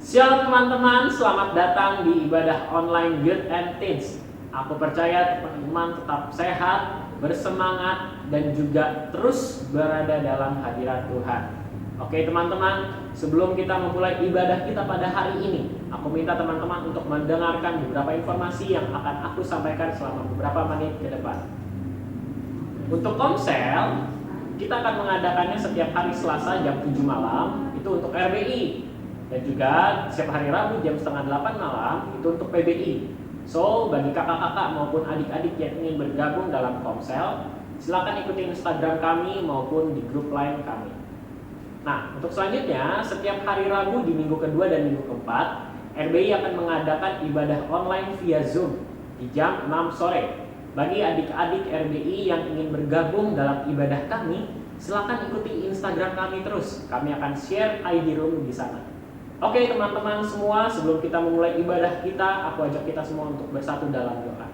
Shalom teman-teman, selamat datang di ibadah online Youth and Teens. Aku percaya teman-teman tetap sehat, bersemangat, dan juga terus berada dalam hadirat Tuhan. Oke teman-teman, sebelum kita memulai ibadah kita pada hari ini, aku minta teman-teman untuk mendengarkan beberapa informasi yang akan aku sampaikan selama beberapa menit ke depan. Untuk Komsel, kita akan mengadakannya setiap hari Selasa jam 7 malam, itu untuk RBI. Dan juga setiap hari Rabu jam setengah 8 malam, itu untuk PBI. So, bagi kakak-kakak maupun adik-adik yang ingin bergabung dalam Komsel, silakan ikuti Instagram kami maupun di grup lain kami. Nah, untuk selanjutnya, setiap hari Rabu di minggu kedua dan minggu keempat, RBI akan mengadakan ibadah online via Zoom di jam 6 sore. Bagi adik-adik RBI yang ingin bergabung dalam ibadah kami, silakan ikuti Instagram kami terus. Kami akan share ID room di sana. Oke teman-teman semua, sebelum kita memulai ibadah kita, aku ajak kita semua untuk bersatu dalam doa.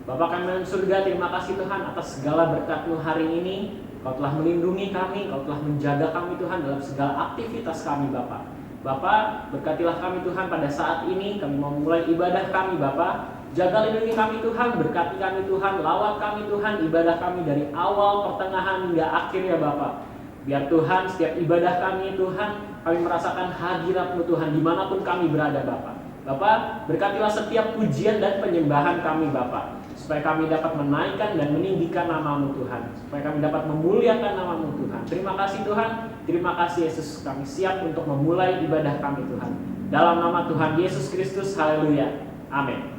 Bapa kami dalam surga, terima kasih Tuhan atas segala berkat-Mu hari ini. Kau telah melindungi kami, Kau telah menjaga kami Tuhan dalam segala aktivitas kami Bapa. Bapa, berkatilah kami Tuhan pada saat ini, kami mau memulai ibadah kami Bapa. Jaga lindungi kami Tuhan, berkati kami Tuhan, lawat kami Tuhan, ibadah kami dari awal, pertengahan hingga akhir ya Bapa. Biar Tuhan setiap ibadah kami Tuhan, kami merasakan hadirat-Mu Tuhan dimanapun kami berada Bapa. Bapa, berkatilah setiap pujian dan penyembahan kami Bapa, supaya kami dapat menaikkan dan meninggikan nama-Mu Tuhan, supaya kami dapat memuliakan nama-Mu Tuhan. Terima kasih Tuhan, terima kasih Yesus, kami siap untuk memulai ibadah kami Tuhan. Dalam nama Tuhan Yesus Kristus, haleluya, amin.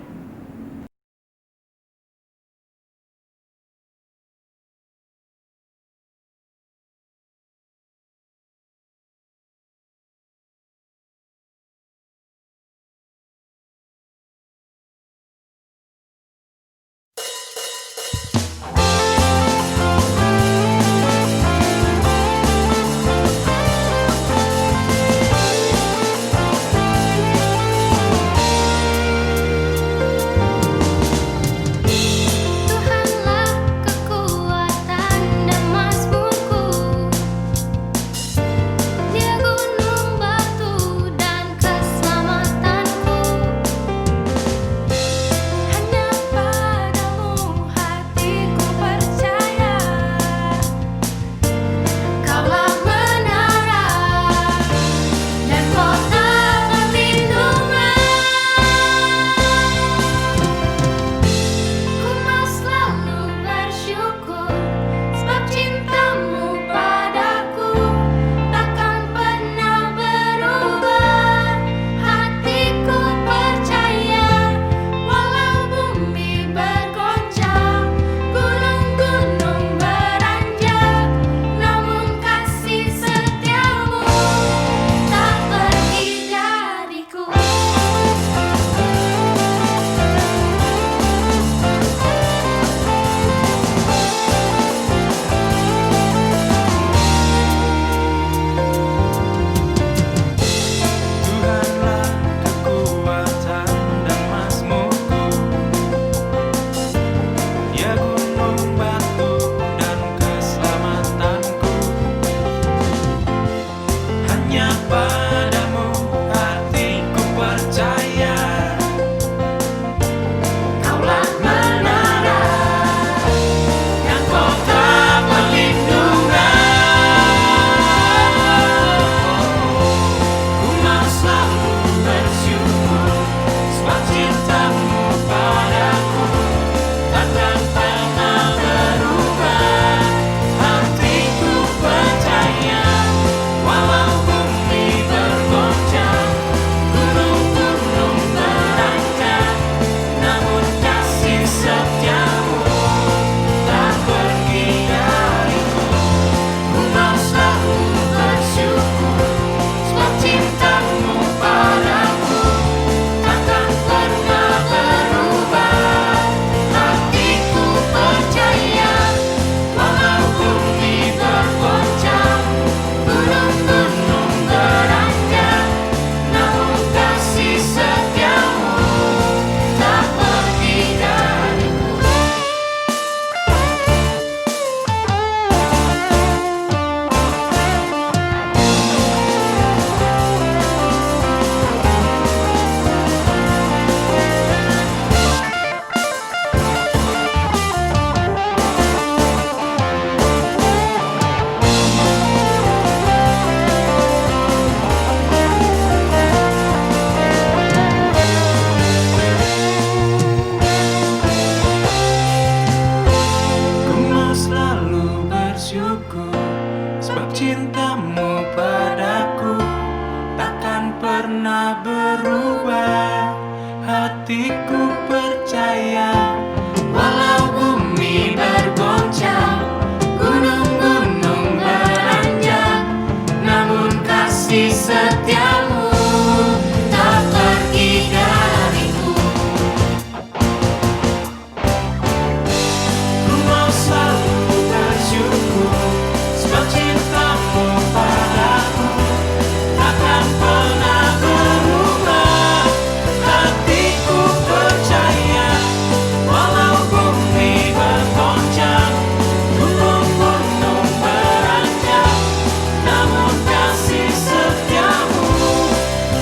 setiamu tak pergi dariku. Ku mau selalu bersyukur sebab cintamu padaku takkan pernah berubah. Hatiku percaya walau bumi bergoncang, gunung gunung beranjak, namun kasih setiamu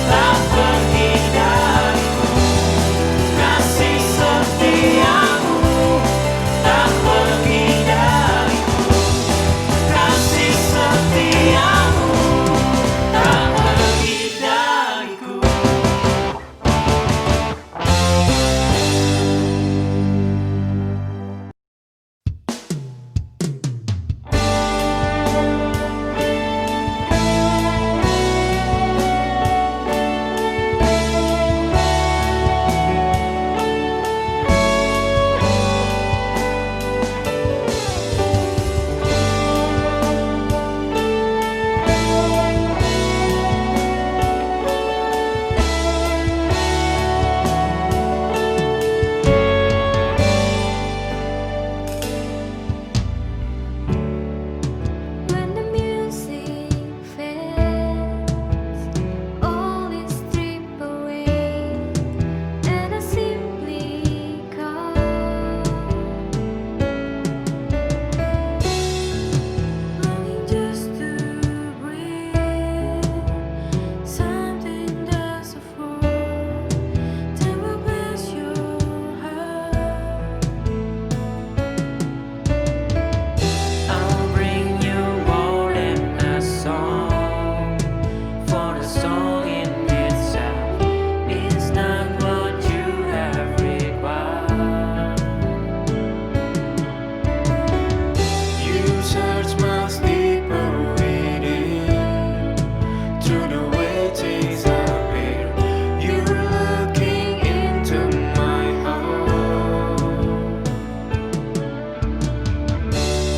tak pergi dariku. Kasih setiamu tak pergi dariku. Kasih setiamu tak pergi dariku. When the music fades, all is stripped away, and I simply call, longing just to breathe. Something does a fall that will bless your heart. I'll bring you more than a song, for the song in itself is not what you have required. You search much deeper within, through the way things appear. You're looking into my heart.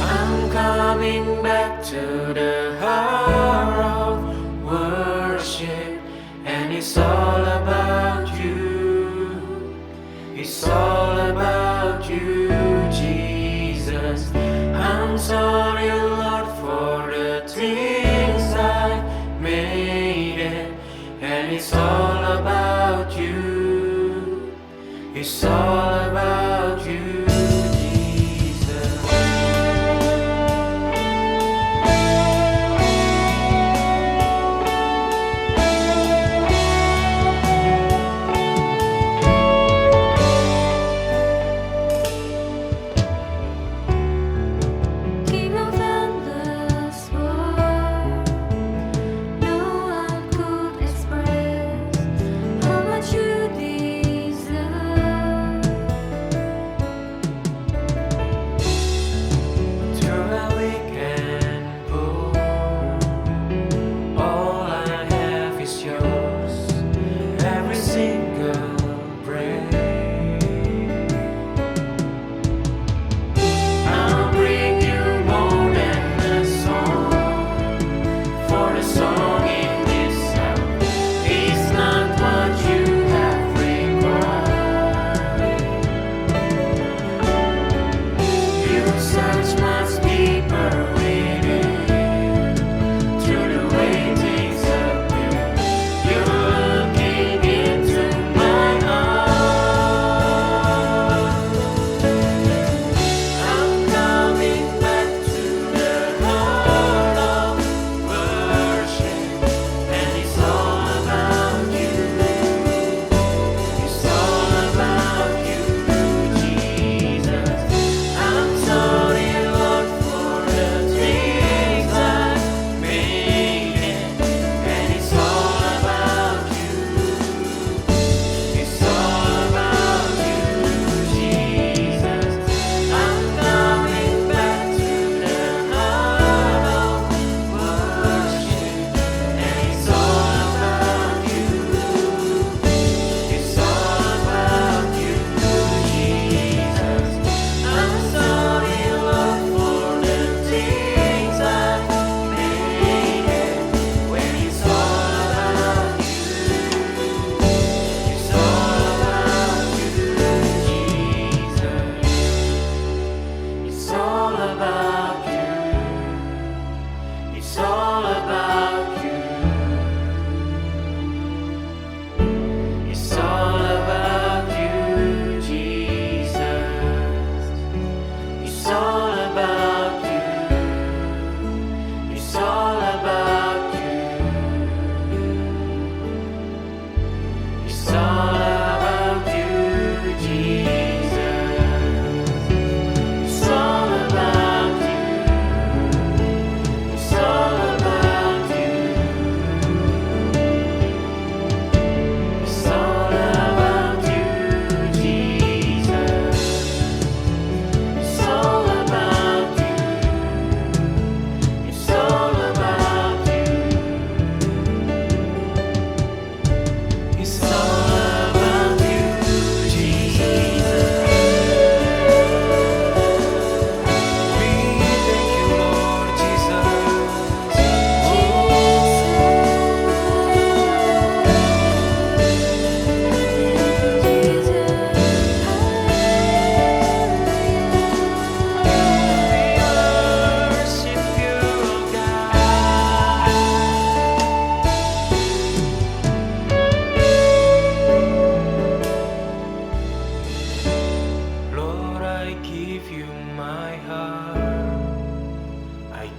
I'm coming back to the heart of worship, and it's all about you. It's all about you, Jesus. I'm sorry, Lord, for the things I made it, and it's all about you. It's all about you, Jesus. King of endless world, no one could express how much you deserve.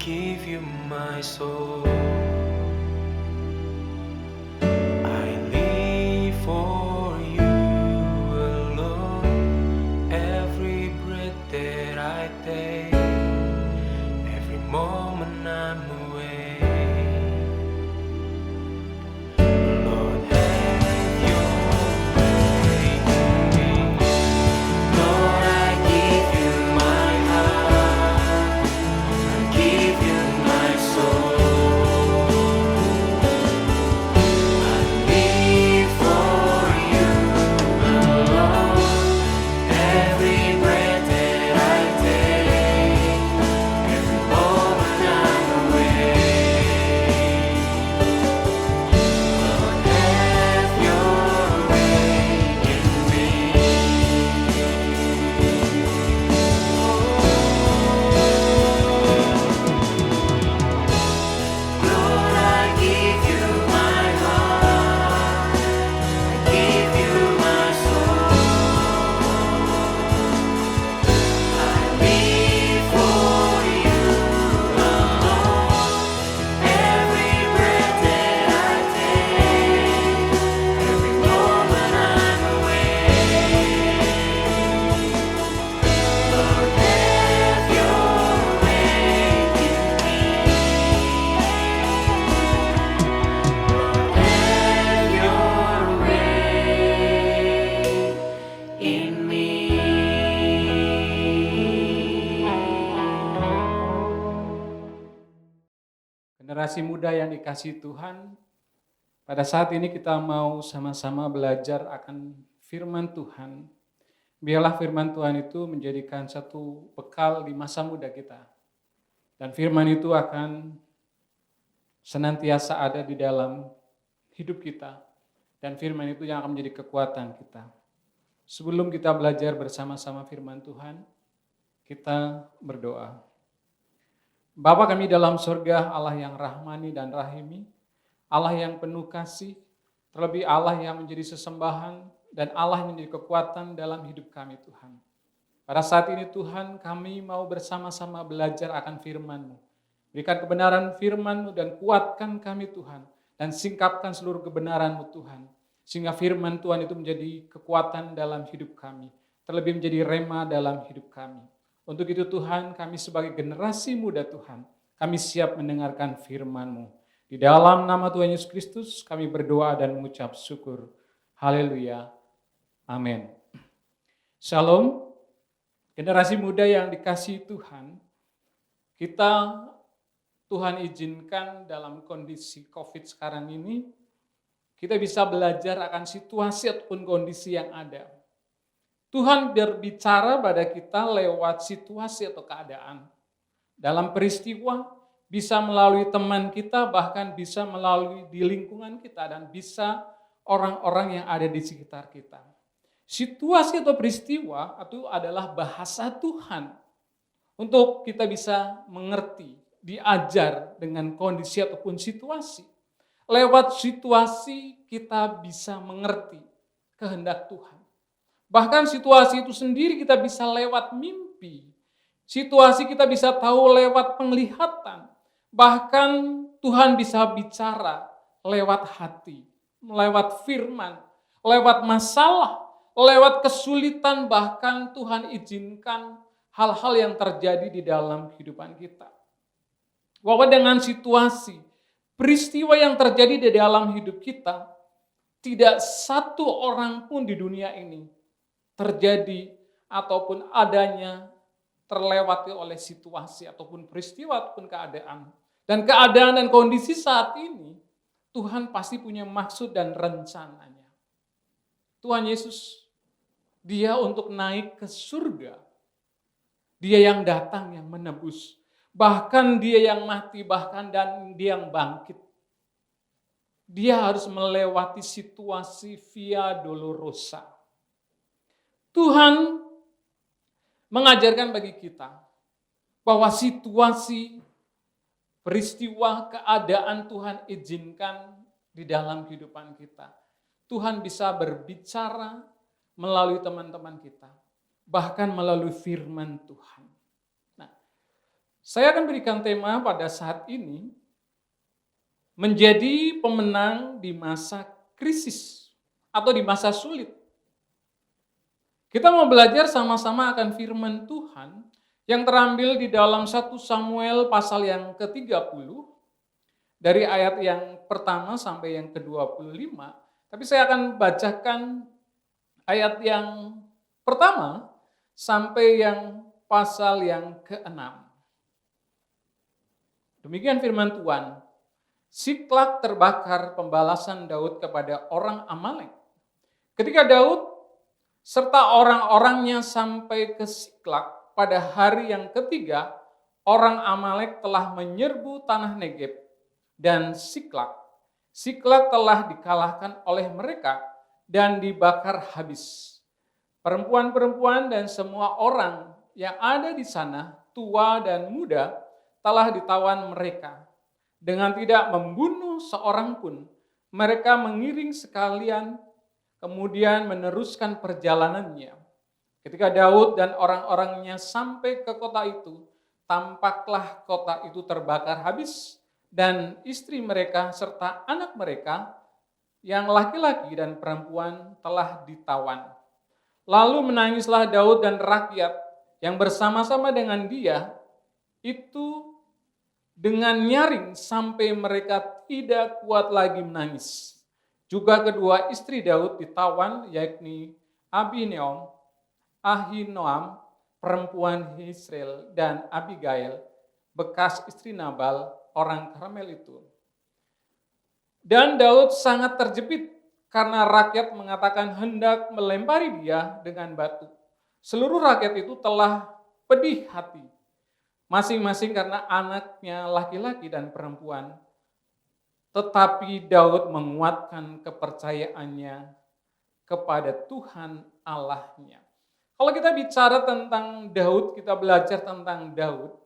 give you my soul. I live for you alone. Every breath that I take, every moment I'm away. Lord, have your way in me. Lord, I give you my heart. I give you my soul. I live for you alone. Every breath that I take, every moment I'm away. Lord, have your way in me. Lord, I give you my heart. I give you my soul. I live for you alone. Every breath that I take, every moment I'm away. Lord, have your way in me. Lord, have your way in me. Generasi muda yang dikasihi Tuhan, pada saat ini kita mau sama-sama belajar akan firman Tuhan. Biarlah firman Tuhan itu menjadikan satu bekal di masa muda kita. Dan firman itu akan senantiasa ada di dalam hidup kita. Dan firman itu yang akan menjadi kekuatan kita. Sebelum kita belajar bersama-sama firman Tuhan, kita berdoa. Bapa kami dalam surga, Allah yang rahmani dan rahimi, Allah yang penuh kasih, terlebih Allah yang menjadi sesembahan dan Allah yang menjadi kekuatan dalam hidup kami Tuhan. Pada saat ini Tuhan, kami mau bersama-sama belajar akan firman-Mu. Berikan kebenaran firman-Mu dan kuatkan kami Tuhan, dan singkapkan seluruh kebenaran-Mu Tuhan, sehingga firman Tuhan itu menjadi kekuatan dalam hidup kami, terlebih menjadi rema dalam hidup kami. Untuk itu Tuhan, kami sebagai generasi muda Tuhan, kami siap mendengarkan firman-Mu. Di dalam nama Tuhan Yesus Kristus, kami berdoa dan mengucap syukur. Haleluya. Amin. Shalom. Generasi muda yang dikasihi Tuhan, kita Tuhan izinkan dalam kondisi COVID sekarang ini, kita bisa belajar akan situasi ataupun kondisi yang ada. Tuhan berbicara pada kita lewat situasi atau keadaan. Dalam peristiwa, bisa melalui teman kita, bahkan bisa melalui di lingkungan kita, dan bisa orang-orang yang ada di sekitar kita. Situasi atau peristiwa itu adalah bahasa Tuhan untuk kita bisa mengerti, diajar dengan kondisi ataupun situasi. Lewat situasi kita bisa mengerti kehendak Tuhan. Bahkan situasi itu sendiri kita bisa lewat mimpi. Situasi kita bisa tahu lewat penglihatan. Bahkan Tuhan bisa bicara lewat hati, lewat firman, lewat masalah, lewat kesulitan, bahkan Tuhan izinkan hal-hal yang terjadi di dalam kehidupan kita. Bahwa dengan situasi, peristiwa yang terjadi di dalam hidup kita, tidak satu orang pun di dunia ini terjadi ataupun adanya terlewati oleh situasi ataupun peristiwa ataupun keadaan. Dan keadaan dan kondisi saat ini, Tuhan pasti punya maksud dan rencananya. Tuhan Yesus, Dia untuk naik ke surga. Dia yang datang, yang menebus. Bahkan Dia yang mati, bahkan dan Dia yang bangkit. Dia harus melewati situasi via dolorosa. Tuhan mengajarkan bagi kita bahwa situasi, peristiwa, keadaan Tuhan izinkan di dalam kehidupan kita. Tuhan bisa berbicara melalui teman-teman kita, bahkan melalui firman Tuhan. Nah, Saya akan berikan tema pada saat ini, menjadi pemenang di masa krisis atau di masa sulit. Kita mau belajar sama-sama akan firman Tuhan yang terambil di dalam 1 Samuel pasal yang ke-30, dari ayat yang pertama sampai yang ke-25. Tapi saya akan bacakan ayat yang pertama sampai yang pasal yang ke-6. Demikian firman Tuhan. Siklak terbakar pembalasan Daud kepada orang Amalek. Ketika Daud serta orang-orangnya sampai ke Siklak pada hari yang ketiga, orang Amalek telah menyerbu tanah Negeb dan Siklak. Siklak telah dikalahkan oleh mereka dan dibakar habis. Perempuan-perempuan dan semua orang yang ada di sana, tua dan muda, telah ditawan mereka. Dengan tidak membunuh seorang pun, mereka mengiring sekalian, kemudian meneruskan perjalanannya. Ketika Daud dan orang-orangnya sampai ke kota itu, tampaklah kota itu terbakar habis, dan istri mereka serta anak mereka, yang laki-laki dan perempuan telah ditawan. Lalu menangislah Daud dan rakyat yang bersama-sama dengan dia, itu dengan nyaring sampai mereka tidak kuat lagi menangis. Juga kedua istri Daud ditawan, yakni Ahinoam, perempuan Israel, dan Abigail, bekas istri Nabal, orang Karmel itu. Dan Daud sangat terjepit karena rakyat mengatakan hendak melempari dia dengan batu. Seluruh rakyat itu telah pedih hati, masing-masing karena anaknya laki-laki dan perempuan. Tetapi Daud menguatkan kepercayaannya kepada Tuhan Allahnya. Kalau kita bicara tentang Daud, kita belajar tentang Daud.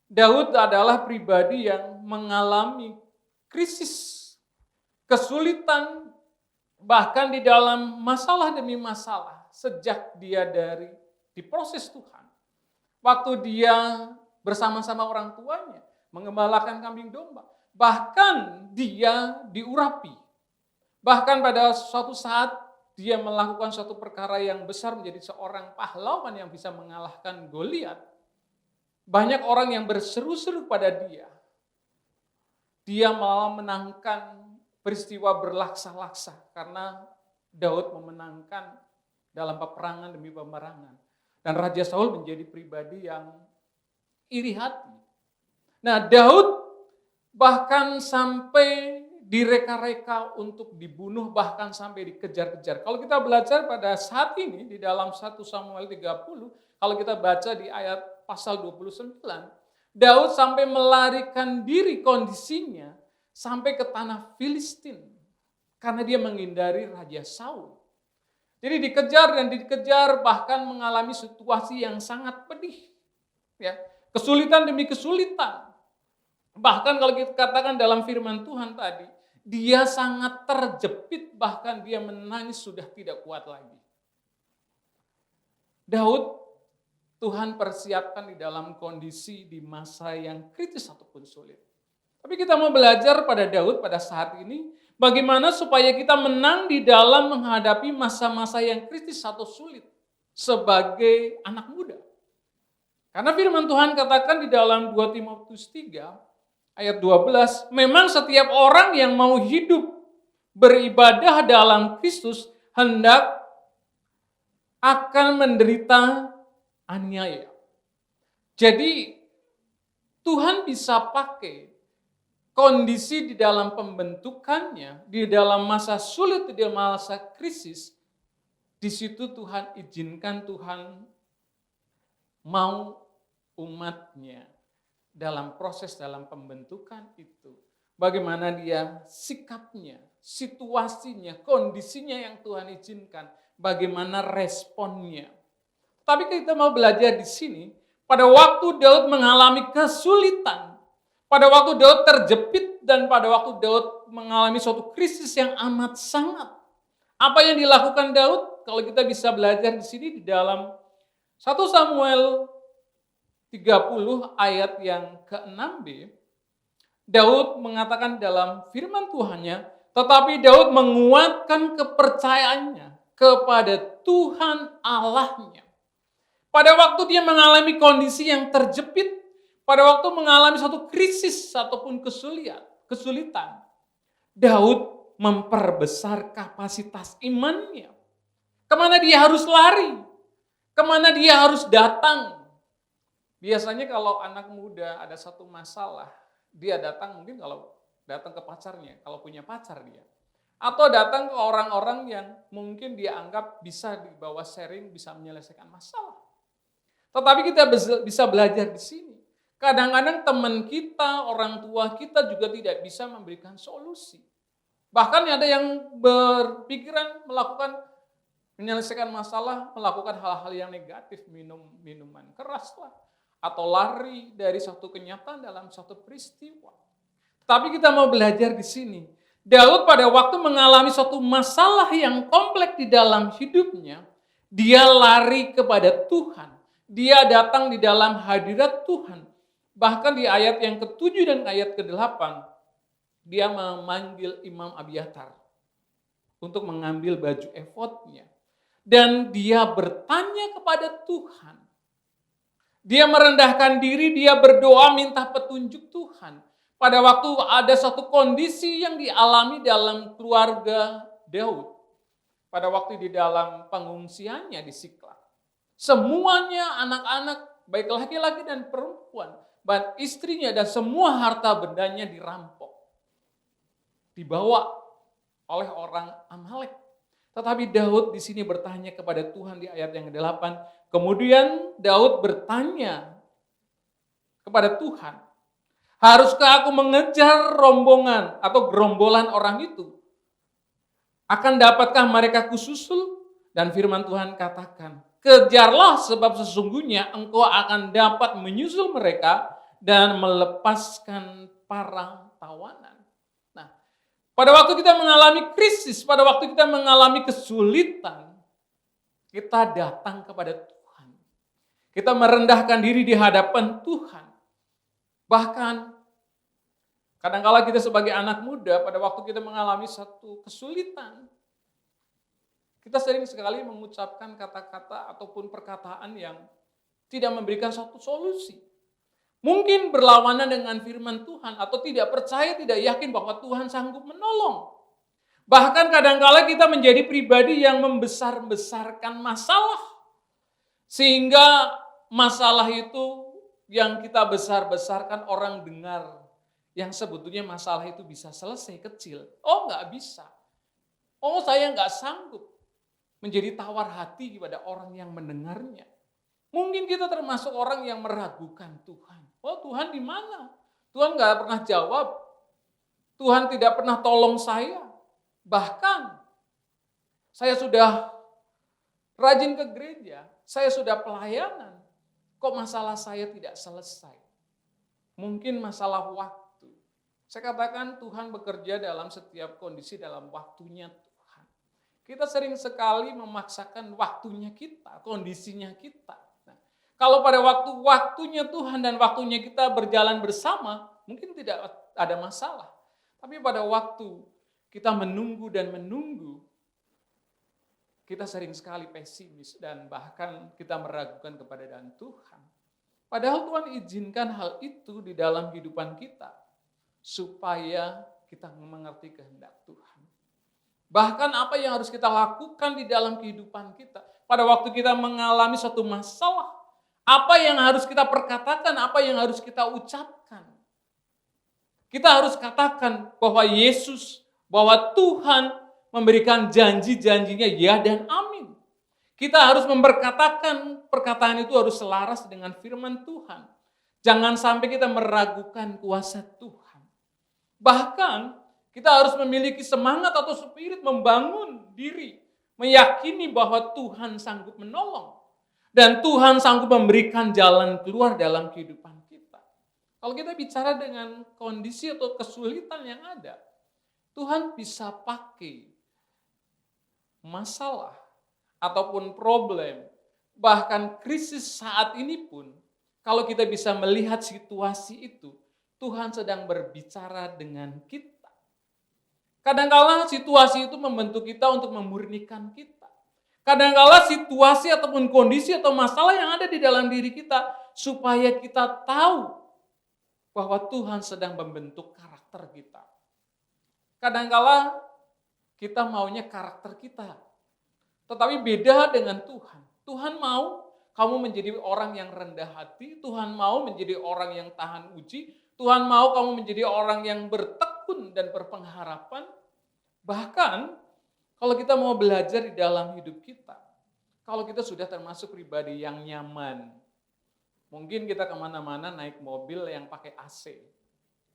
Daud adalah pribadi yang mengalami krisis, kesulitan, bahkan di dalam masalah demi masalah sejak dia diproses Tuhan. Waktu dia bersama-sama orang tuanya mengembalakan kambing domba, bahkan dia diurapi. Bahkan pada suatu saat dia melakukan suatu perkara yang besar, menjadi seorang pahlawan yang bisa mengalahkan Goliat. Banyak orang yang berseru-seru pada dia. Dia malah menangkan peristiwa berlaksa-laksa karena Daud memenangkan dalam peperangan demi peperangan. Dan Raja Saul menjadi pribadi yang iri hati. Nah, Daud bahkan sampai direka-reka untuk dibunuh, bahkan sampai dikejar-kejar. Kalau kita belajar pada saat ini di dalam 1 Samuel 30, kalau kita baca di ayat pasal 29, Daud sampai melarikan diri kondisinya sampai ke tanah Filistin karena dia menghindari Raja Saul. Jadi dikejar dan dikejar, bahkan mengalami situasi yang sangat pedih. Ya, kesulitan demi kesulitan. Bahkan kalau kita katakan dalam firman Tuhan tadi, dia sangat terjepit, bahkan dia menangis sudah tidak kuat lagi. Daud, Tuhan persiapkan di dalam kondisi di masa yang kritis ataupun sulit. Tapi kita mau belajar pada Daud pada saat ini, bagaimana supaya kita menang di dalam menghadapi masa-masa yang kritis atau sulit sebagai anak muda. Karena firman Tuhan katakan di dalam 2 Timotius 3 ayat 12, memang setiap orang yang mau hidup beribadah dalam Kristus hendak akan menderita aniaya. Jadi Tuhan bisa pakai kondisi di dalam pembentukannya, di dalam masa sulit, di dalam masa krisis, di situ Tuhan izinkan, Tuhan mau umatnya dalam proses, dalam pembentukan itu. Bagaimana dia sikapnya, situasinya, kondisinya yang Tuhan izinkan, bagaimana responnya. Tapi kita mau belajar di sini, pada waktu Daud mengalami kesulitan, pada waktu Daud terjepit, dan pada waktu Daud mengalami suatu krisis yang amat sangat. Apa yang dilakukan Daud? Kalau kita bisa belajar di sini di dalam 1 Samuel 30 ayat yang ke-6b, Daud mengatakan dalam firman Tuhannya, tetapi Daud menguatkan kepercayaannya kepada Tuhan Allahnya. Pada waktu dia mengalami kondisi yang terjepit, pada waktu mengalami suatu krisis ataupun kesulitan, Daud memperbesar kapasitas imannya. Kemana dia harus lari? Kemana dia harus datang? Biasanya kalau anak muda ada satu masalah, dia datang mungkin kalau datang ke pacarnya, kalau punya pacar dia. Atau datang ke orang-orang yang mungkin dia anggap bisa dibawa sharing, bisa menyelesaikan masalah. Tetapi kita bisa belajar di sini. Kadang-kadang teman kita, orang tua kita juga tidak bisa memberikan solusi. Bahkan ada yang berpikiran melakukan menyelesaikan masalah, melakukan hal-hal yang negatif, minum minuman keras lah, atau lari dari suatu kenyataan dalam suatu peristiwa. Tapi kita mau belajar di sini. Daud pada waktu mengalami suatu masalah yang kompleks di dalam hidupnya, dia lari kepada Tuhan. Dia datang di dalam hadirat Tuhan. Bahkan di ayat yang ke-7 dan ayat ke-8, dia memanggil Imam Abiatar untuk mengambil baju efodnya. Dan dia bertanya kepada Tuhan. Dia merendahkan diri, dia berdoa minta petunjuk Tuhan. Pada waktu ada satu kondisi yang dialami dalam keluarga Daud. Pada waktu di dalam pengungsiannya di Siklag. Semuanya anak-anak, baik laki-laki dan perempuan, baik istrinya dan semua harta bendanya dirampok. Dibawa oleh orang Amalek. Tetapi Daud di sini bertanya kepada Tuhan di ayat yang ke-8. Kemudian Daud bertanya kepada Tuhan, haruskah aku mengejar rombongan atau gerombolan orang itu? Akan dapatkah mereka kususul? Dan firman Tuhan katakan, kejarlah sebab sesungguhnya engkau akan dapat menyusul mereka dan melepaskan para tawanan. Nah, pada waktu kita mengalami krisis, pada waktu kita mengalami kesulitan, kita datang kepada Tuhan. Kita merendahkan diri di hadapan Tuhan. Bahkan kadang-kala kita sebagai anak muda pada waktu kita mengalami satu kesulitan, kita sering sekali mengucapkan kata-kata ataupun perkataan yang tidak memberikan suatu solusi. Mungkin berlawanan dengan firman Tuhan atau tidak percaya, tidak yakin bahwa Tuhan sanggup menolong. Bahkan kadang-kala kita menjadi pribadi yang membesar-besarkan masalah. Sehingga masalah itu yang kita besar-besarkan orang dengar. Yang sebetulnya masalah itu bisa selesai kecil. Oh nggak bisa. Oh saya nggak sanggup. Menjadi tawar hati kepada orang yang mendengarnya. Mungkin kita termasuk orang yang meragukan Tuhan. Oh Tuhan di mana? Tuhan nggak pernah jawab. Tuhan tidak pernah tolong saya. Bahkan saya sudah rajin ke gereja. Saya sudah pelayanan. Kok masalah saya tidak selesai? Mungkin masalah waktu. Saya katakan Tuhan bekerja dalam setiap kondisi dalam waktunya Tuhan. Kita sering sekali memaksakan waktunya kita, kondisinya kita. Nah, kalau pada waktunya Tuhan dan waktunya kita berjalan bersama, mungkin tidak ada masalah. Tapi pada waktu kita menunggu dan menunggu, kita sering sekali pesimis dan bahkan kita meragukan kepada Tuhan. Padahal Tuhan izinkan hal itu di dalam kehidupan kita supaya kita mengerti kehendak Tuhan. Bahkan apa yang harus kita lakukan di dalam kehidupan kita pada waktu kita mengalami suatu masalah, apa yang harus kita perkatakan, apa yang harus kita ucapkan. Kita harus katakan bahwa Yesus, bahwa Tuhan memberikan janji-janjinya ya dan amin. Kita harus memperkatakan, perkataan itu harus selaras dengan firman Tuhan. Jangan sampai kita meragukan kuasa Tuhan. Bahkan kita harus memiliki semangat atau spirit membangun diri. Meyakini bahwa Tuhan sanggup menolong. Dan Tuhan sanggup memberikan jalan keluar dalam kehidupan kita. Kalau kita bicara dengan kondisi atau kesulitan yang ada, Tuhan bisa pakai masalah ataupun problem, bahkan krisis saat ini pun Kalau kita bisa melihat situasi itu, Tuhan sedang berbicara dengan kita. Kadangkala situasi itu membentuk kita untuk memurnikan kita. Kadangkala situasi ataupun kondisi atau masalah yang ada di dalam diri kita supaya kita tahu bahwa Tuhan sedang membentuk karakter kita. Kadangkala kita maunya karakter kita, tetapi beda dengan Tuhan. Tuhan mau kamu menjadi orang yang rendah hati, Tuhan mau menjadi orang yang tahan uji, Tuhan mau kamu menjadi orang yang bertekun dan berpengharapan. Bahkan kalau kita mau belajar di dalam hidup kita, kalau kita sudah termasuk pribadi yang nyaman, mungkin kita kemana-mana naik mobil yang pakai AC.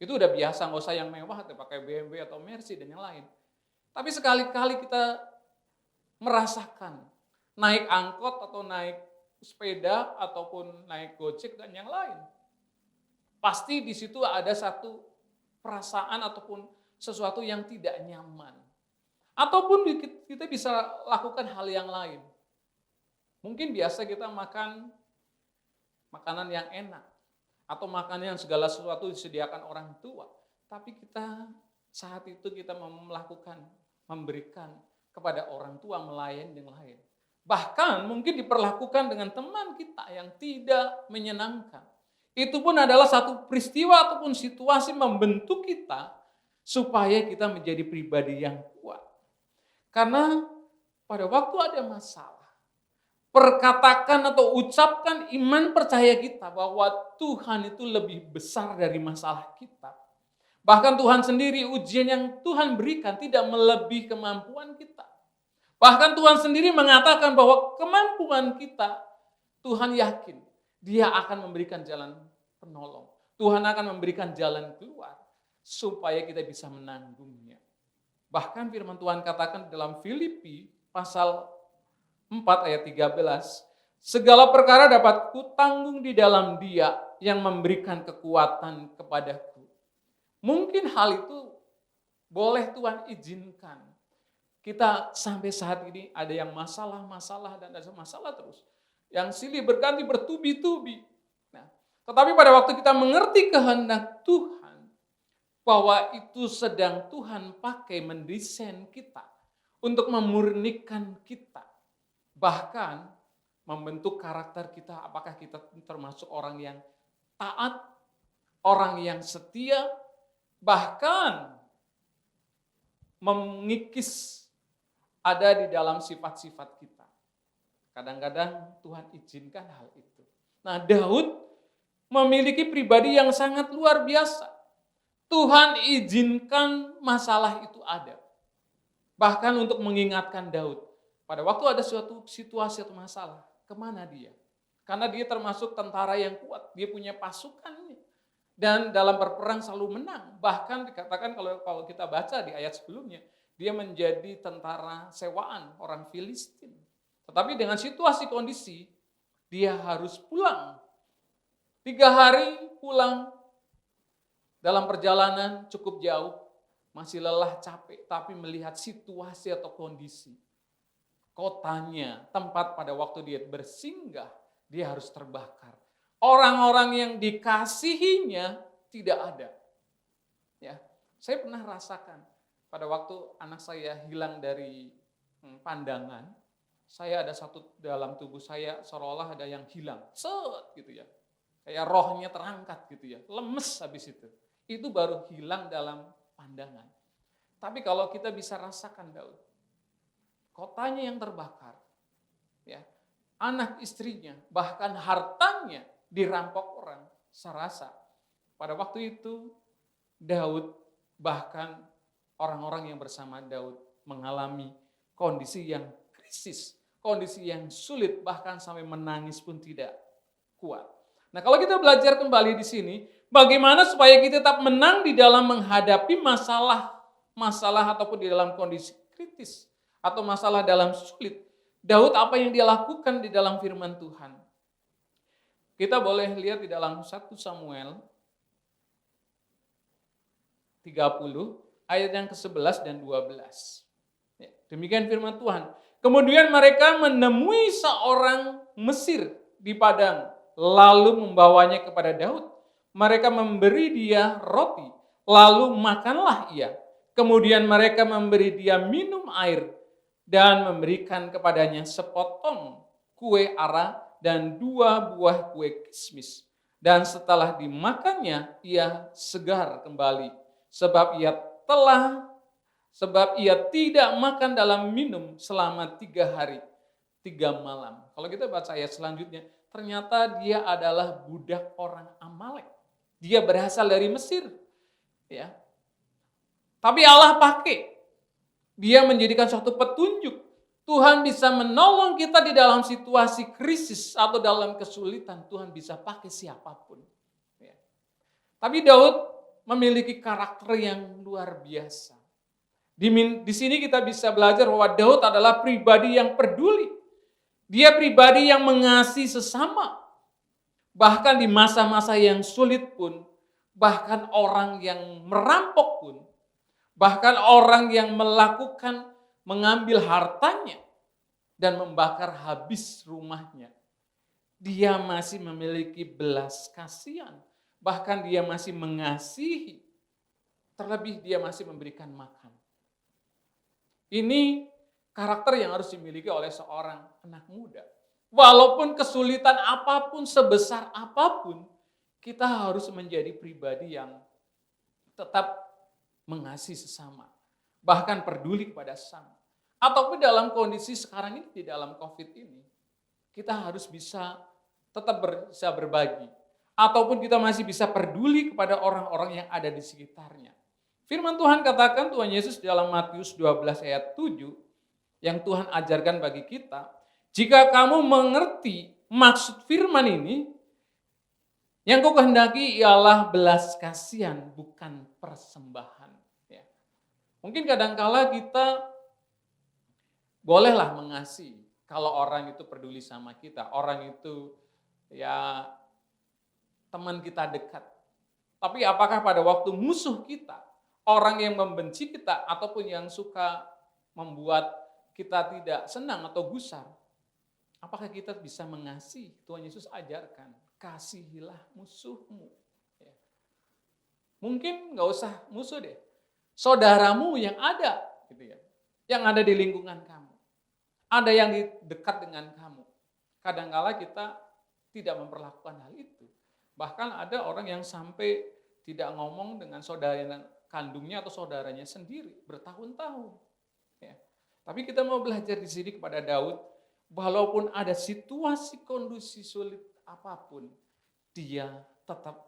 Itu udah biasa, nggak usah yang mewah atau pakai BMW atau Mercy dan yang lain. Tapi sekali-kali kita merasakan naik angkot atau naik sepeda ataupun naik Gojek dan yang lain. Pasti di situ ada satu perasaan ataupun sesuatu yang tidak nyaman. Ataupun kita bisa lakukan hal yang lain. Mungkin biasa kita makan makanan yang enak atau makanan yang segala sesuatu disediakan orang tua. Tapi kita saat itu kita memberikan kepada orang tua melayani yang lain. Bahkan mungkin diperlakukan dengan teman kita yang tidak menyenangkan. Itu pun adalah satu peristiwa ataupun situasi membentuk kita supaya kita menjadi pribadi yang kuat. Karena pada waktu ada masalah, perkatakan atau ucapkan iman percaya kita bahwa Tuhan itu lebih besar dari masalah kita. Bahkan Tuhan sendiri, ujian yang Tuhan berikan tidak melebihi kemampuan kita. Bahkan Tuhan sendiri mengatakan bahwa kemampuan kita, Tuhan yakin Dia akan memberikan jalan penolong. Tuhan akan memberikan jalan keluar supaya kita bisa menanggungnya. Bahkan firman Tuhan katakan dalam Filipi pasal 4 ayat 13, segala perkara dapat kutanggung di dalam Dia yang memberikan kekuatan kepadaku. Mungkin hal itu boleh Tuhan izinkan. Kita sampai saat ini ada yang masalah dan ada masalah terus. Yang silih berganti bertubi-tubi. Nah, tetapi pada waktu kita mengerti kehendak Tuhan, bahwa itu sedang Tuhan pakai mendesain kita untuk memurnikan kita. Bahkan membentuk karakter kita, apakah kita termasuk orang yang taat, orang yang setia, bahkan mengikis ada di dalam sifat-sifat kita. Kadang-kadang Tuhan izinkan hal itu. Nah, Daud memiliki pribadi yang sangat luar biasa. Tuhan izinkan masalah itu ada. Bahkan untuk mengingatkan Daud. Pada waktu ada suatu situasi atau masalah, kemana dia? Karena dia termasuk tentara yang kuat. Dia punya pasukannya. Dan dalam berperang selalu menang. Bahkan dikatakan kalau kita baca di ayat sebelumnya, dia menjadi tentara sewaan orang Filistin. Tetapi dengan situasi kondisi, dia harus pulang. 3 hari pulang. Dalam perjalanan cukup jauh, masih lelah, capek, tapi melihat situasi atau kondisi. Kotanya, tempat pada waktu dia bersinggah, dia harus terbakar. Orang-orang yang dikasihinya tidak ada. Ya, saya pernah rasakan pada waktu anak saya hilang dari pandangan, saya ada satu dalam tubuh saya seolah-olah ada yang hilang, gitu ya. Kayak rohnya terangkat gitu ya, lemes habis itu. Itu baru hilang dalam pandangan. Tapi kalau kita bisa rasakan Daud, kotanya yang terbakar, ya, anak istrinya, bahkan hartanya dirampok orang, saya rasa pada waktu itu Daud, bahkan orang-orang yang bersama Daud mengalami kondisi yang krisis, kondisi yang sulit, bahkan sampai menangis pun tidak kuat. Nah, kalau kita belajar kembali di sini, bagaimana supaya kita tetap menang di dalam menghadapi masalah ataupun di dalam kondisi kritis atau masalah dalam sulit. Daud apa yang dia lakukan di dalam firman Tuhan? Kita boleh lihat di dalam 1 Samuel 30 ayat yang ke-11 dan 12. Ya, demikian firman Tuhan. Kemudian mereka menemui seorang Mesir di padang lalu membawanya kepada Daud. Mereka memberi dia roti, lalu makanlah ia. Kemudian mereka memberi dia minum air dan memberikan kepadanya sepotong kue ara dan 2 buah kue kismis. Dan setelah dimakannya, ia segar kembali, sebab ia tidak makan dalam minum selama 3 hari, 3 malam. Kalau kita baca ayat selanjutnya, ternyata dia adalah budak orang Amalek. Dia berasal dari Mesir. Ya. Tapi Allah pakai dia menjadikan suatu petunjuk. Tuhan bisa menolong kita di dalam situasi krisis atau dalam kesulitan. Tuhan bisa pakai siapapun. Ya. Tapi Daud memiliki karakter yang luar biasa. Di sini kita bisa belajar bahwa Daud adalah pribadi yang peduli. Dia pribadi yang mengasihi sesama. Bahkan di masa-masa yang sulit pun, bahkan orang yang merampok pun, bahkan orang yang mengambil hartanya dan membakar habis rumahnya, dia masih memiliki belas kasihan. Bahkan dia masih mengasihi, terlebih dia masih memberikan makan. Ini karakter yang harus dimiliki oleh seorang anak muda. Walaupun kesulitan apapun, sebesar apapun, kita harus menjadi pribadi yang tetap mengasihi sesama, bahkan peduli kepada sesama. Ataupun dalam kondisi sekarang ini, di dalam COVID ini, kita harus bisa tetap bisa berbagi. Ataupun kita masih bisa peduli kepada orang-orang yang ada di sekitarnya. Firman Tuhan katakan, Tuhan Yesus dalam Matius 12 ayat 7, yang Tuhan ajarkan bagi kita, jika kamu mengerti maksud firman ini, yang kau kehendaki ialah belas kasihan, bukan persembahan. Ya. Mungkin kadangkala kita bolehlah mengasihi kalau orang itu peduli sama kita, orang itu ya teman kita dekat. Tapi apakah pada waktu musuh kita, orang yang membenci kita ataupun yang suka membuat kita tidak senang atau gusar, apakah kita bisa mengasihi? Tuhan Yesus ajarkan, kasihilah musuhmu. Ya. Mungkin nggak usah musuh deh, saudaramu yang ada, gitu ya, yang ada di lingkungan kamu, ada yang dekat dengan kamu. Kadangkala kita tidak memperlakukan hal itu. Bahkan ada orang yang sampai tidak ngomong dengan saudara kandungnya atau saudaranya sendiri bertahun-tahun. Ya. Tapi kita mau belajar di sini kepada Daud, walaupun ada situasi kondisi sulit apapun, dia tetap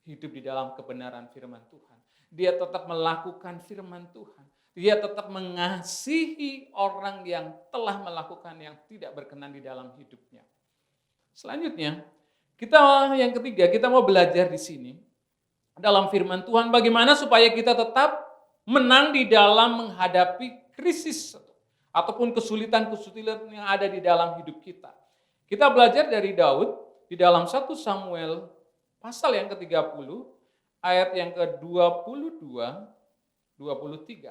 hidup di dalam kebenaran firman Tuhan. Dia tetap melakukan firman Tuhan. Dia tetap mengasihi orang yang telah melakukan yang tidak berkenan di dalam hidupnya. Selanjutnya, yang ketiga, kita mau belajar di sini dalam firman Tuhan bagaimana supaya kita tetap menang di dalam menghadapi krisis ataupun kesulitan-kesulitan yang ada di dalam hidup kita. Kita belajar dari Daud di dalam 1 Samuel pasal yang ke-30 ayat yang ke-22, 23.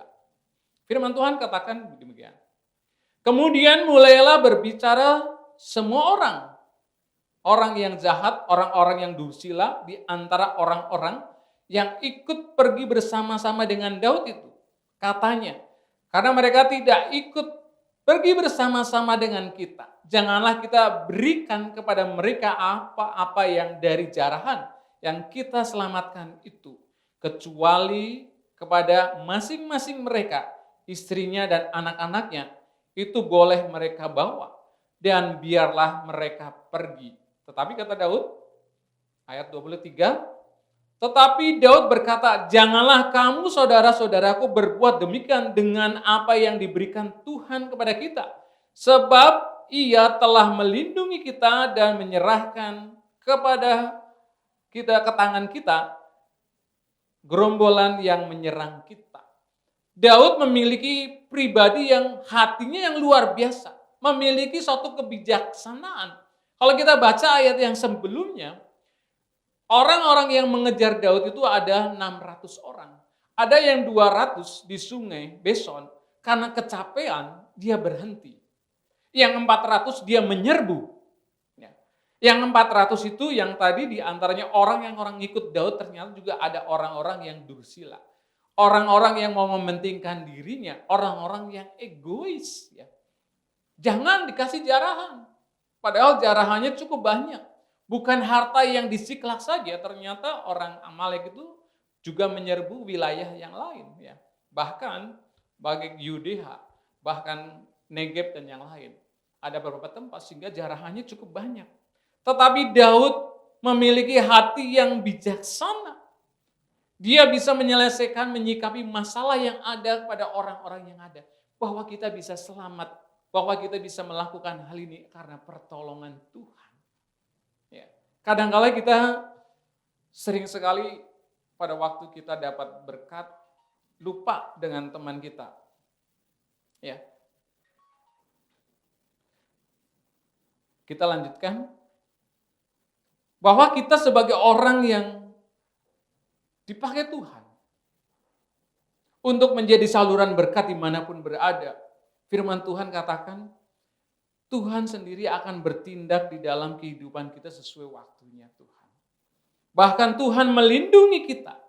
Firman Tuhan katakan demikian. Kemudian mulailah berbicara semua orang yang jahat, orang-orang yang dursila di antara orang-orang yang ikut pergi bersama-sama dengan Daud itu. Katanya, karena mereka tidak ikut pergi bersama-sama dengan kita, janganlah kita berikan kepada mereka apa-apa yang dari jarahan yang kita selamatkan itu, kecuali kepada masing-masing mereka, istrinya dan anak-anaknya, itu boleh mereka bawa, dan biarlah mereka pergi. Tetapi kata Daud, ayat 23, tetapi Daud berkata, janganlah kamu saudara-saudaraku berbuat demikian dengan apa yang diberikan Tuhan kepada kita. Sebab ia telah melindungi kita dan menyerahkan kepada kita ke tangan kita gerombolan yang menyerang kita. Daud memiliki pribadi yang hatinya yang luar biasa, memiliki suatu kebijaksanaan. Kalau kita baca ayat yang sebelumnya, orang-orang yang mengejar Daud itu ada 600 orang. Ada yang 200 di sungai Beson, karena kecapean dia berhenti. Yang 400 dia menyerbu. Yang 400 itu yang tadi diantaranya orang ngikut Daud, ternyata juga ada orang-orang yang dursila. Orang-orang yang mau mementingkan dirinya, orang-orang yang egois. Ya. Jangan dikasih jarahan. Padahal jarahannya cukup banyak. Bukan harta yang disiklak saja, ternyata orang Amalek itu juga menyerbu wilayah yang lain. Ya. Bahkan bagi Yudea, bahkan Negeb dan yang lain. Ada beberapa tempat sehingga jarahannya cukup banyak. Tetapi Daud memiliki hati yang bijaksana. Dia bisa menyelesaikan, menyikapi masalah yang ada pada orang-orang yang ada. Bahwa kita bisa selamat, bahwa kita bisa melakukan hal ini karena pertolongan Tuhan. Ya. Kadang-kala kita sering sekali pada waktu kita dapat berkat, lupa dengan teman kita. Ya. Kita lanjutkan. Bahwa kita sebagai orang yang dipakai Tuhan untuk menjadi saluran berkat dimanapun berada. Firman Tuhan katakan, Tuhan sendiri akan bertindak di dalam kehidupan kita sesuai waktunya Tuhan. Bahkan Tuhan melindungi kita.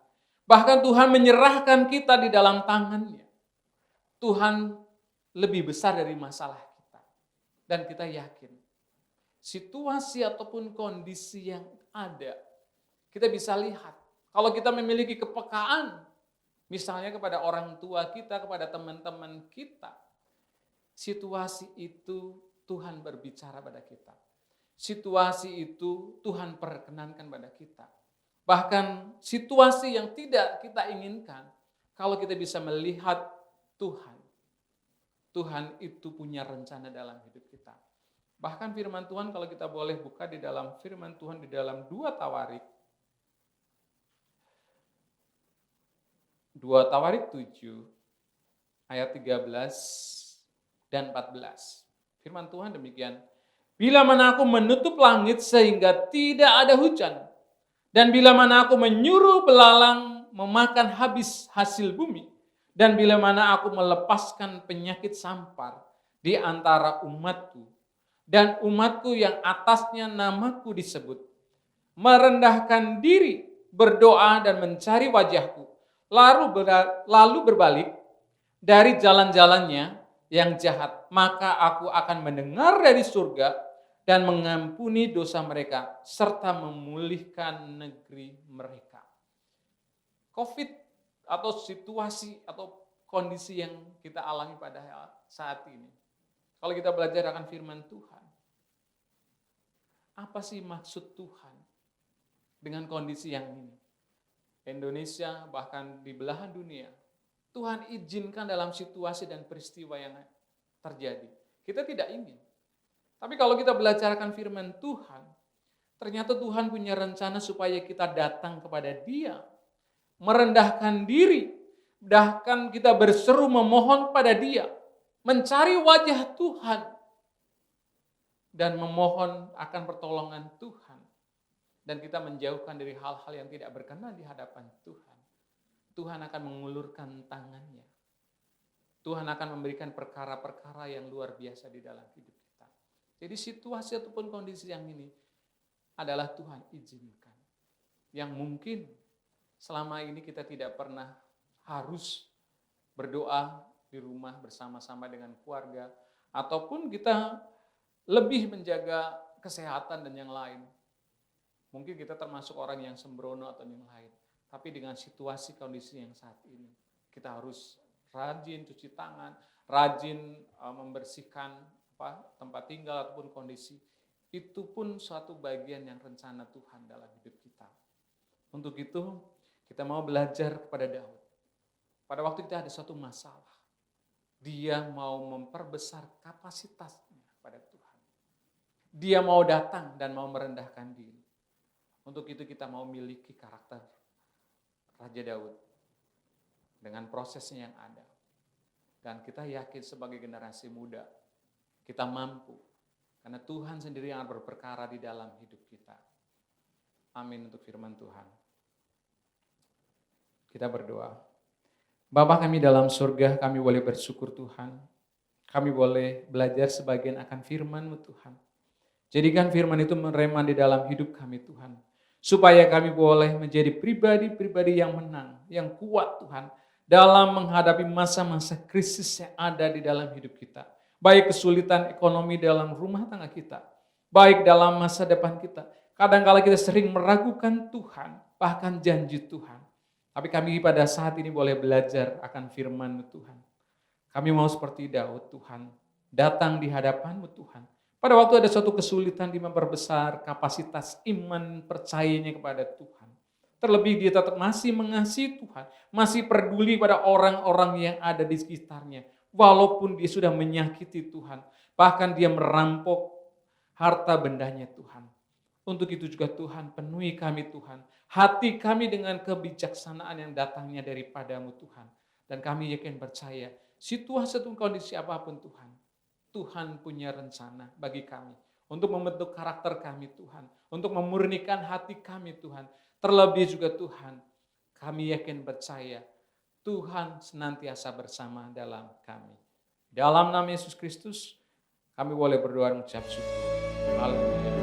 Bahkan Tuhan menyerahkan kita di dalam tangannya. Tuhan lebih besar dari masalah kita. Dan kita yakin, situasi ataupun kondisi yang ada, kita bisa lihat. Kalau kita memiliki kepekaan, misalnya kepada orang tua kita, kepada teman-teman kita, situasi itu Tuhan berbicara pada kita. Situasi itu Tuhan perkenankan pada kita. Bahkan situasi yang tidak kita inginkan, kalau kita bisa melihat Tuhan, Tuhan itu punya rencana dalam hidup kita. Bahkan firman Tuhan kalau kita boleh buka di dalam firman Tuhan di dalam 2 Tawarik. 2 Tawarik 7 ayat 13 dan 14. Firman Tuhan demikian. Bila mana aku menutup langit sehingga tidak ada hujan. Dan bila mana aku menyuruh belalang memakan habis hasil bumi. Dan bila mana aku melepaskan penyakit sampar di antara umatku. Dan umatku yang atasnya namaku disebut, merendahkan diri, berdoa dan mencari wajahku, lalu berbalik dari jalan-jalannya yang jahat, maka aku akan mendengar dari surga dan mengampuni dosa mereka, serta memulihkan negeri mereka. COVID atau situasi atau kondisi yang kita alami pada saat ini. Kalau kita belajar akan firman Tuhan, apa sih maksud Tuhan dengan kondisi yang ini? Indonesia bahkan di belahan dunia, Tuhan izinkan dalam situasi dan peristiwa yang terjadi. Kita tidak ingin. Tapi kalau kita belajar akan firman Tuhan, ternyata Tuhan punya rencana supaya kita datang kepada Dia, merendahkan diri, bahkan kita berseru memohon pada Dia, mencari wajah Tuhan dan memohon akan pertolongan Tuhan. Dan kita menjauhkan dari hal-hal yang tidak berkenan di hadapan Tuhan. Tuhan akan mengulurkan tangannya. Tuhan akan memberikan perkara-perkara yang luar biasa di dalam hidup kita. Jadi situasi ataupun kondisi yang ini adalah Tuhan izinkan. Yang mungkin selama ini kita tidak pernah harus berdoa di rumah bersama-sama dengan keluarga, ataupun kita lebih menjaga kesehatan dan yang lain. Mungkin kita termasuk orang yang sembrono atau yang lain, tapi dengan situasi kondisi yang saat ini, kita harus rajin cuci tangan, rajin membersihkan tempat tinggal ataupun kondisi. Itu pun suatu bagian yang rencana Tuhan dalam hidup kita. Untuk itu, kita mau belajar kepada Daud. Pada waktu kita ada suatu masalah, dia mau memperbesar kapasitasnya pada Tuhan. Dia mau datang dan mau merendahkan diri. Untuk itu kita mau miliki karakter Raja Daud dengan prosesnya yang ada. Dan kita yakin sebagai generasi muda, kita mampu. Karena Tuhan sendiri yang berperkara di dalam hidup kita. Amin untuk firman Tuhan. Kita berdoa. Bapa kami dalam surga, kami boleh bersyukur Tuhan. Kami boleh belajar sebagian akan firman-Mu Tuhan. Jadikan firman itu merema di dalam hidup kami Tuhan. Supaya kami boleh menjadi pribadi-pribadi yang menang, yang kuat Tuhan. Dalam menghadapi masa-masa krisis yang ada di dalam hidup kita. Baik kesulitan ekonomi dalam rumah tangga kita. Baik dalam masa depan kita. Kadang-kala kita sering meragukan Tuhan, bahkan janji Tuhan. Tapi kami pada saat ini boleh belajar akan firman-Mu Tuhan. Kami mau seperti Daud Tuhan, datang di hadapan-Mu Tuhan. Pada waktu ada suatu kesulitan dia memperbesar kapasitas iman percayanya kepada Tuhan. Terlebih dia tetap masih mengasihi Tuhan, masih peduli pada orang-orang yang ada di sekitarnya. Walaupun dia sudah menyakiti Tuhan, bahkan dia merampok harta bendanya Tuhan. Untuk itu juga Tuhan, penuhi kami Tuhan. Hati kami dengan kebijaksanaan yang datangnya daripada-Mu Tuhan. Dan kami yakin percaya, situasi atau kondisi apapun Tuhan, Tuhan punya rencana bagi kami. Untuk membentuk karakter kami Tuhan. Untuk memurnikan hati kami Tuhan. Terlebih juga Tuhan, kami yakin percaya, Tuhan senantiasa bersama dalam kami. Dalam nama Yesus Kristus, kami boleh berdoa dan mengucap syukur. Haleluya.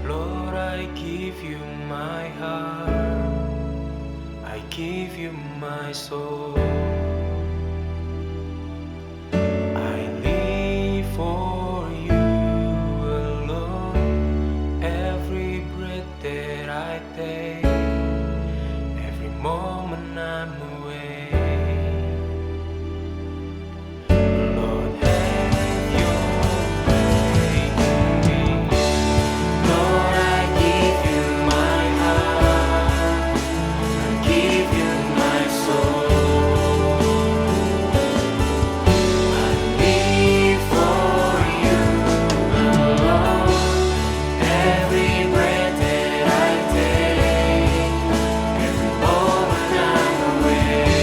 Lord, I give you my heart, I give you my soul. I live for you alone. Every breath that I take, every moment I'm away. Lord, have your way in me. Lord, I give you my heart, I give you my soul. I live for you alone. Every breath that I take, every moment I'm away.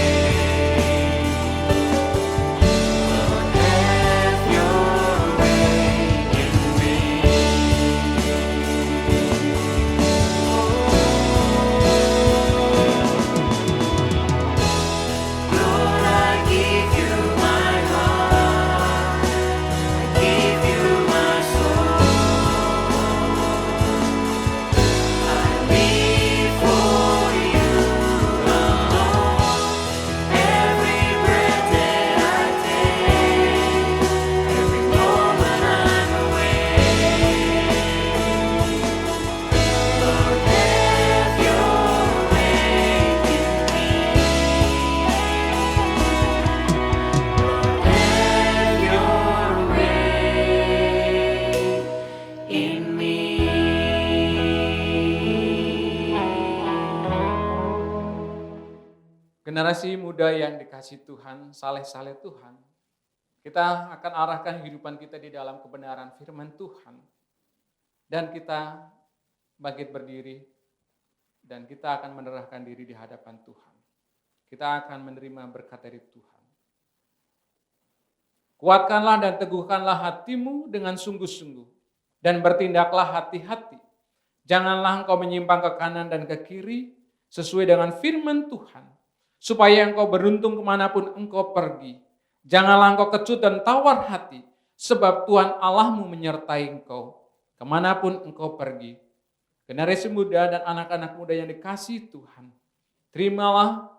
Lord, have your way in me. Lord, I give you my heart, I give you my soul. I live for you alone. Every breath that I take, every moment I'm away. Lord, have your way in me. Have your way in me. Generasi muda yang dikasih Tuhan, saleh-saleh Tuhan, kita akan arahkan kehidupan kita di dalam kebenaran firman Tuhan. Dan kita bangkit berdiri, dan kita akan menyerahkan diri di hadapan Tuhan. Kita akan menerima berkat dari Tuhan. Kuatkanlah dan teguhkanlah hatimu dengan sungguh-sungguh, dan bertindaklah hati-hati. Janganlah engkau menyimpang ke kanan dan ke kiri, sesuai dengan firman Tuhan, supaya engkau beruntung kemanapun engkau pergi. Janganlah engkau kecut dan tawar hati, sebab Tuhan Allahmu menyertai engkau kemanapun engkau pergi. Generasi muda dan anak-anak muda yang dikasihi Tuhan, terimalah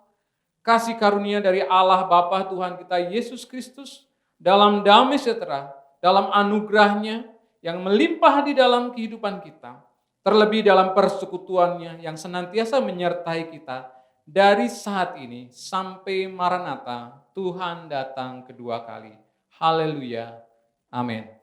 kasih karunia dari Allah Bapa Tuhan kita Yesus Kristus dalam damai sejahtera, dalam anugerahnya yang melimpah di dalam kehidupan kita, terlebih dalam persekutuannya yang senantiasa menyertai kita dari saat ini sampai Maranatha, Tuhan datang kedua kali. Haleluya. Amin.